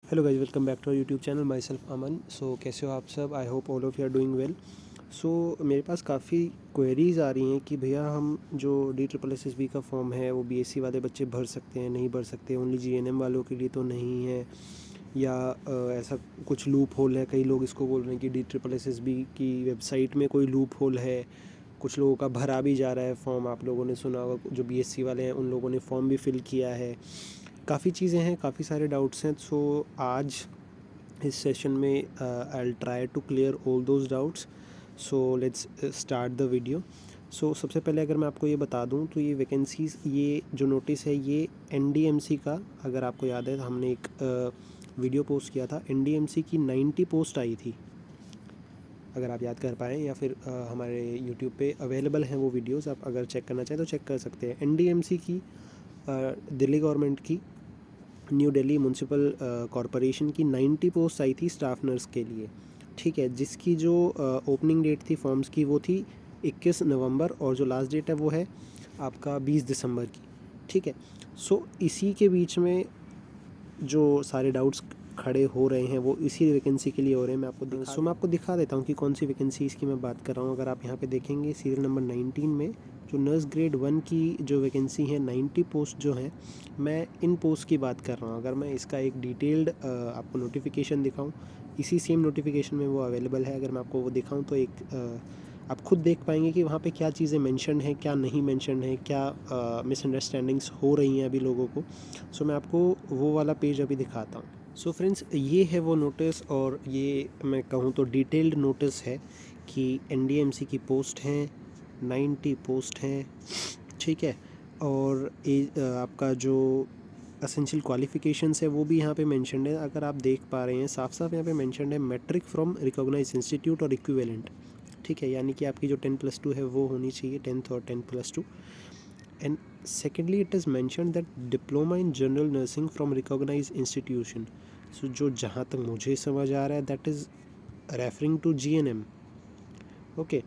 Hello guys, welcome back to our YouTube channel. Myself Aman. So कैसे हो आप सब? I hope all of you are doing well. So मेरे पास काफ़ी क्वेरीज़ आ रही हैं कि भैया हम जो DSSSB का फॉर्म है वो BSc वाले बच्चे भर सकते हैं, नहीं भर सकते, ओनली GNM वालों के लिए तो नहीं है, या ऐसा कुछ लूप होल है। कई लोग इसको बोल रहे हैं कि DSSSB की वेबसाइट में कोई लूप होल है, कुछ लोगों का भरा भी जा रहा है फॉर्म। आप लोगों ने सुना होगा, जो BSc वाले हैं उन लोगों ने फॉर्म भी फिल किया है। काफ़ी चीज़ें हैं, काफ़ी सारे डाउट्स हैं। सो आज इस सेशन में I try to clear all those doubts. So let's start the video. So सबसे पहले अगर मैं आपको ये बता दूं तो ये वैकेंसीज़, ये जो नोटिस है ये NDMC का, अगर आपको याद है तो हमने एक वीडियो पोस्ट किया था। NDMC की 90 पोस्ट आई थी, अगर आप याद कर पाएँ, या फिर हमारे यूट्यूब पे अवेलेबल हैं वो वीडियोस। आप अगर चेक करना चाहें तो चेक कर सकते हैं। NDMC की दिल्ली गवर्नमेंट की, न्यू दिल्ली म्यूनसिपल कॉरपोरेशन की 90 पोस्ट आई थी स्टाफ नर्स के लिए, ठीक है। जिसकी जो ओपनिंग डेट थी फॉर्म्स की वो थी 21 नवंबर, और जो लास्ट डेट है वो है आपका 20 दिसंबर की, ठीक है। सो इसी के बीच में जो सारे डाउट्स खड़े हो रहे हैं वो इसी वैकेंसी के लिए हो रहे हैं। मैं आपको दिखा देता हूँ कि कौन सी वैकेंसीज़ की मैं बात कर रहा हूँ। अगर आप यहाँ पे देखेंगे सीरियल नंबर 19 में जो नर्स ग्रेड 1 की जो वैकेंसी है, 90 पोस्ट जो है, मैं इन पोस्ट की बात कर रहा हूँ। अगर मैं इसका एक डिटेल्ड आपको नोटिफिकेशन दिखाऊँ, इसी सेम नोटिफिकेशन में वो अवेलेबल है। अगर मैं आपको वो दिखाऊँ तो एक आप खुद देख पाएंगे कि वहाँ पे क्या चीज़ें मेंशन हैं, क्या नहीं मेंशन है, क्या मिसअंडरस्टैंडिंग्स हो रही हैं अभी लोगों को। सो मैं आपको वो वाला पेज अभी दिखाता हूँ। सो फ्रेंड्स, ये है वो नोटिस, और ये मैं कहूँ तो डिटेल्ड नोटिस है कि NDMC की पोस्ट हैं, 90 पोस्ट हैं, ठीक है। और आपका जो असेंशियल क्वालिफ़िकेशंस है वो भी यहाँ पे मेंशन्ड है। अगर आप देख पा रहे हैं साफ साफ यहाँ पे मेंशन्ड है, मैट्रिक फ्रॉम रिकॉग्नाइज्ड इंस्टीट्यूट और इक्विवेलेंट, ठीक है। यानी कि आपकी जो 10+2 है वो होनी चाहिए, 10th और 10+2। And secondly it is mention that diploma in general nursing from recognised institution. So जो जहाँ तक मुझे समझ आ रहा है that is referring to GNM, okay.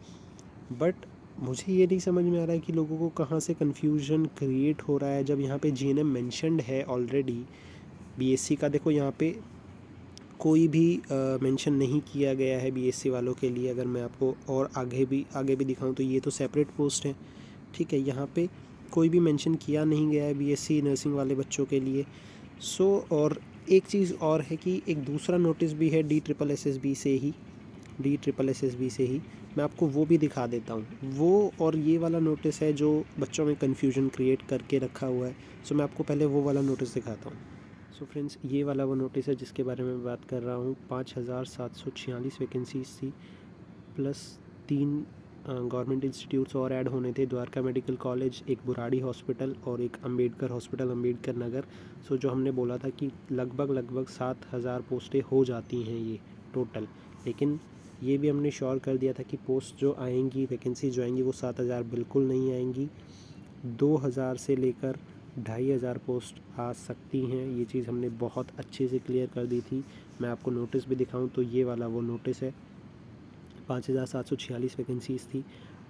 But मुझे ये नहीं समझ में आ रहा है कि लोगों को कहाँ से कन्फ्यूजन क्रिएट हो रहा है, जब यहाँ पे GNM मेंशन्ड है ऑलरेडी। BSc का देखो यहाँ पे कोई भी मेंशन नहीं किया गया है BSc वालों के लिए। अगर मैं आपको और आगे भी दिखाऊं तो ये तो सेपरेट पोस्ट है, ठीक है। यहाँ पे कोई भी मेंशन किया नहीं गया है BSc नर्सिंग वाले बच्चों के लिए। सो और एक चीज़ और है कि एक दूसरा नोटिस भी है DSSSB से ही मैं आपको वो भी दिखा देता हूँ। वो और ये वाला नोटिस है जो बच्चों में कन्फ्यूजन क्रिएट करके रखा हुआ है। सो मैं आपको पहले वो वाला नोटिस दिखाता हूँ। सो फ्रेंड्स, ये वाला वो नोटिस है जिसके बारे में मैं बात कर रहा हूँ। 5,746 वैकेंसीज थी, प्लस 3 गवर्नमेंट इंस्टीट्यूट्स और ऐड होने थे। द्वारका मेडिकल कॉलेज, एक बुराड़ी हॉस्पिटल और एक अंबेडकर हॉस्पिटल, अंबेडकर नगर। सो जो हमने बोला था कि लगभग 7,000 पोस्टें हो जाती हैं ये टोटल, लेकिन ये भी हमने श्योर कर दिया था कि पोस्ट जो आएंगी, वैकेंसी जो आएंगी वो 7,000 बिल्कुल नहीं आएंगी। 2,000 से लेकर 2,500 पोस्ट आ सकती हैं। ये चीज़ हमने बहुत अच्छे से क्लियर कर दी थी। मैं आपको नोटिस भी दिखाऊं तो ये वाला वो नोटिस है। 5,746 वैकेंसीज़ थी।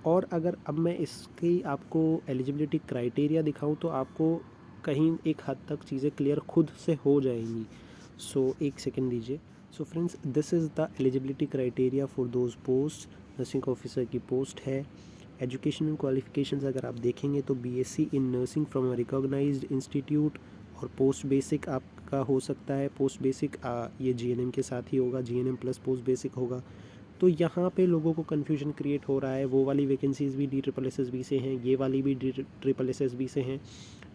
और अगर अब मैं इसकी आपको एलिजिबिलिटी क्राइटेरिया दिखाऊं तो आपको कहीं एक हद तक चीज़ें क्लियर खुद से हो जाएंगी। सो एक सेकेंड दीजिए। So friends, this is the eligibility criteria for those post. Nursing officer की पोस्ट है। एजुकेशनल क्वालिफिकेशंस अगर आप देखेंगे तो BSc in nursing from a recognized institute, और पोस्ट बेसिक आपका हो सकता है। पोस्ट बेसिक ये GNM के साथ ही होगा, GNM प्लस पोस्ट बेसिक होगा। तो यहाँ पे लोगों को कन्फ्यूजन क्रिएट हो रहा है। वो वाली वैकेंसीज़ भी DSSSB से हैं, ये वाली भी DSSSB से हैं।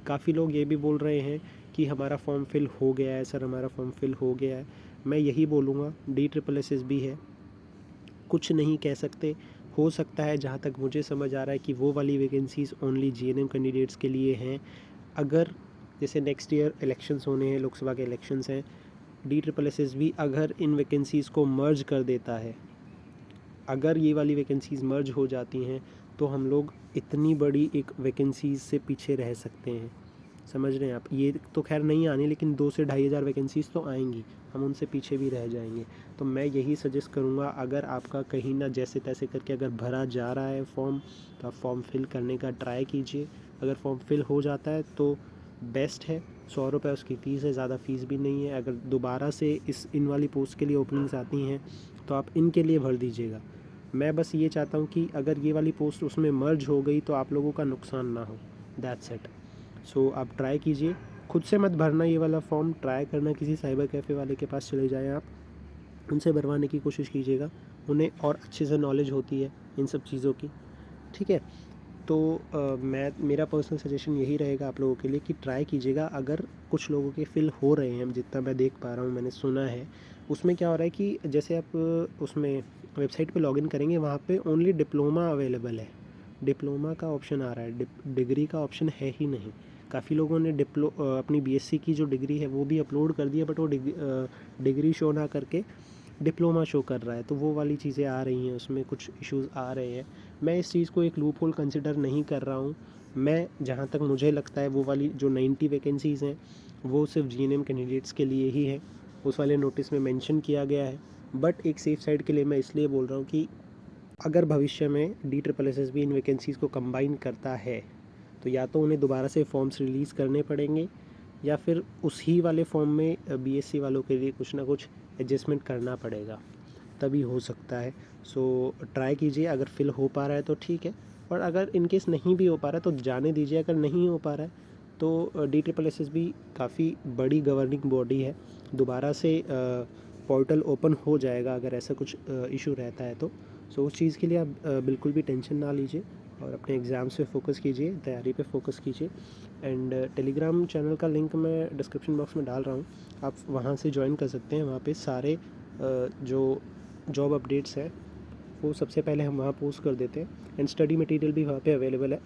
काफ़ी लोग ये भी बोल रहे हैं कि हमारा फॉर्म फिल हो गया है सर, हमारा फॉर्म फिल हो गया है। मैं यही बोलूँगा, DSSSB है, कुछ नहीं कह सकते। हो सकता है, जहाँ तक मुझे समझ आ रहा है, कि वो वाली वैकेंसीज़ ओनली GNM कैंडिडेट्स के लिए हैं। अगर जैसे नेक्स्ट ईयर इलेक्शंस होने हैं, लोकसभा के इलेक्शंस हैं, DSSSB अगर इन वैकेंसीज़ को मर्ज कर देता है, अगर ये वाली वैकेंसीज़ मर्ज हो जाती हैं, तो हम लोग इतनी बड़ी एक वैकेंसीज़ से पीछे रह सकते हैं। समझ रहे हैं आप? ये तो खैर नहीं आनी, लेकिन 2 से 2,500 वैकेंसीज़ तो आएंगी, हम उनसे पीछे भी रह जाएंगे। तो मैं यही सजेस्ट करूँगा, अगर आपका कहीं ना जैसे तैसे करके अगर भरा जा रहा है फॉर्म, तो आप फॉर्म फिल करने का ट्राई कीजिए। अगर फॉर्म फिल हो जाता है तो बेस्ट है, ₹100 उसकी फ़ीस है, ज़्यादा फ़ीस भी नहीं है। अगर दोबारा से इन वाली पोस्ट के लिए ओपनिंग्स आती हैं तो आप इनके लिए भर दीजिएगा। मैं बस ये चाहता हूँ कि अगर ये वाली पोस्ट उसमें मर्ज हो गई तो आप लोगों का नुकसान ना हो, दैट्स इट। सो आप ट्राई कीजिए, खुद से मत भरना ये वाला फॉर्म, ट्राई करना किसी साइबर कैफ़े वाले के पास चले जाएँ आप, उनसे भरवाने की कोशिश कीजिएगा। उन्हें और अच्छे से नॉलेज होती है इन सब चीज़ों की, ठीक है। तो मेरा पर्सनल सजेशन यही रहेगा आप लोगों के लिए कि ट्राई कीजिएगा। अगर कुछ लोगों के फ़िल हो रहे हैं, जितना मैं देख पा रहा हूँ, मैंने सुना है, उसमें क्या हो रहा है कि जैसे आप उसमें वेबसाइट पे लॉगिन करेंगे, वहाँ पे ओनली डिप्लोमा अवेलेबल है, डिप्लोमा का ऑप्शन आ रहा है, डिग्री का ऑप्शन है ही नहीं। काफ़ी लोगों ने अपनी बीएससी की जो डिग्री है वो भी अपलोड कर दी है, बट वो डिग्री शो ना करके डिप्लोमा शो कर रहा है, तो वो वाली चीज़ें आ रही हैं, उसमें कुछ इश्यूज़ आ रहे हैं। मैं इस चीज़ को एक लूप होल कंसिडर नहीं कर रहा हूँ। मैं जहाँ तक मुझे लगता है वो वाली जो 90 वैकेंसीज़ हैं वो सिर्फ जीएनएम कैंडिडेट्स के लिए ही है, उस वाले नोटिस में मेंशन किया गया है। बट एक सेफ साइड के लिए मैं इसलिए बोल रहा हूँ कि अगर भविष्य में DSSS भी इन वैकेंसीज़ को कंबाइन करता है तो या तो उन्हें दोबारा से फॉर्म्स रिलीज़ करने पड़ेंगे या फिर उसी वाले फॉर्म में बीएससी वालों के लिए कुछ ना कुछ एडजस्टमेंट करना पड़ेगा, तभी हो सकता है। सो ट्राई कीजिए, अगर फिल हो पा रहा है तो ठीक है, और अगर इन केस नहीं भी हो पा रहा है तो जाने दीजिए। अगर नहीं हो पा रहा है तो DSSS भी काफ़ी बड़ी गवर्निंग बॉडी है, दोबारा से पोर्टल ओपन हो जाएगा अगर ऐसा कुछ इशू रहता है तो। सो उस चीज़ के लिए आप बिल्कुल भी टेंशन ना लीजिए और अपने एग्ज़ाम्स पे फोकस कीजिए, तैयारी पे फोकस कीजिए। एंड टेलीग्राम चैनल का लिंक मैं डिस्क्रिप्शन बॉक्स में डाल रहा हूँ, आप वहाँ से ज्वाइन कर सकते हैं। वहाँ पे सारे जो जॉब अपडेट्स हैं वो सबसे पहले हम वहाँ पोस्ट कर देते हैं, एंड स्टडी मटेरियल भी वहाँ पे अवेलेबल है।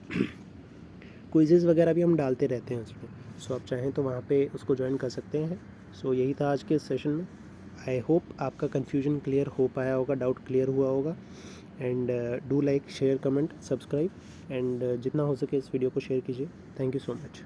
क्विज़ेज़ वगैरह भी हम डालते रहते हैं उसमें, सो आप चाहें तो वहाँ पे उसको ज्वाइन कर सकते हैं। सो यही था आज के सेशन में। आई होप आपका कन्फ्यूजन क्लियर हो पाया होगा, डाउट क्लियर हुआ होगा। And do like, share, comment, subscribe, and जितना हो सके इस वीडियो को शेयर कीजिए। Thank you so much.